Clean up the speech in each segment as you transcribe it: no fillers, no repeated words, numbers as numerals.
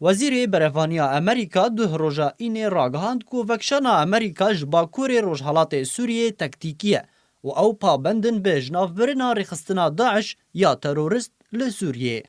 وزیر برفانیا امریکا دو روژا اینه راگهاند کو وکشانا امریکا جباکور روجهالات سوریه تکتیکیه و او پابندن به جنافبرنا رخستنا داعش یا تروریست لسوریه.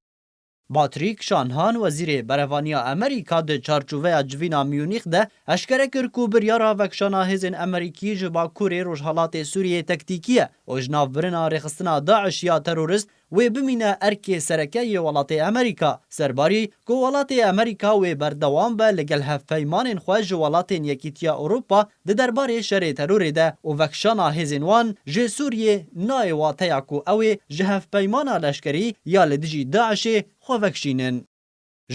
باتریک شانهان وزیر برفانیا امریکا ده چارچوبه جوینا میونیخ ده اشکره کر کو بریارا وکشانا هزین امریکی جباکور روجهالات سوریه تکتیکیه و جنافبرنا رخستنا داعش یا تروریست و بمینه ارکی سرکه ولات امریکا سرباری که ولات امریکا و بردوام به لگل هفپیمان خواج ولات یکیتیا اروپا ده درباره شر ترور ده و وکشانا هزینوان جه سوریه نای واتیا کو او جه هفپیمان لشکری یا لدجی داعش خو وکشینن.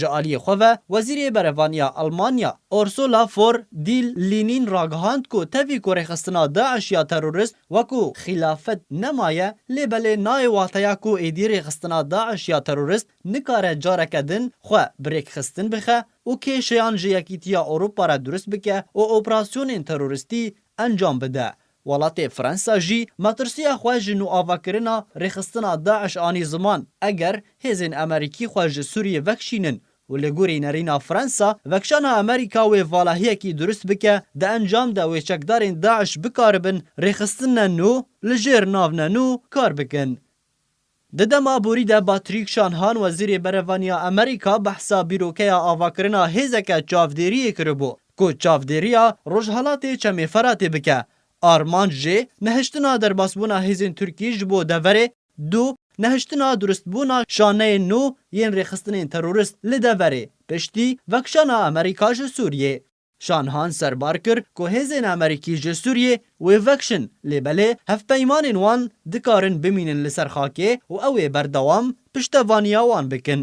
جالی خواه وزیر برفانیا آلمانیا اورسولا فور دیل لینین راگهاند کو تفی کو رخستنا داعش یا تروریست وکو خلافت نمایه لیبل نای واتیا کو ایدی رخستنا داعش یا تروریست نکاره جارکدن خواه بریک خستن بخه و که شیان جیکیتیا اروپا را درست بکه و اپراسیون تروریستی انجام بده. ولات فرانسا جی مترسیا خواج نو آواکرنا رخستنا داعش آنی زمان اگر هزین امریکی خواج سوریه وکشینن و لگوری نرینا فرانسا وکشانا امریکا و والاهیه کی درست بکه ده انجام ده و چکدارین داعش بکاربن رخستنا نو لجیر ناونا نو کار بکن. ددما بوری ده باتریک شانهان وزیر برفانیا امریکا بحثا بیروکه آواکرنا هزکه چافدیری کربو کو چافدیریا روجهالات چمی فراتی بکه آرمان جه نهشتنا در باسبونا هزین ترکی جبو دوره دو نهشتنا درست بونا شانه نو ین رخستنین تروریست لدوره پشتی وکشانا امریکا جو سوریه. شانهان سربار کر که هزین امریکی جو سوریه و وکشن لیبله هف پیمانین وان دکارن بمینن لسر خاکه و اوه بردوام پشتوانیا وان بکن.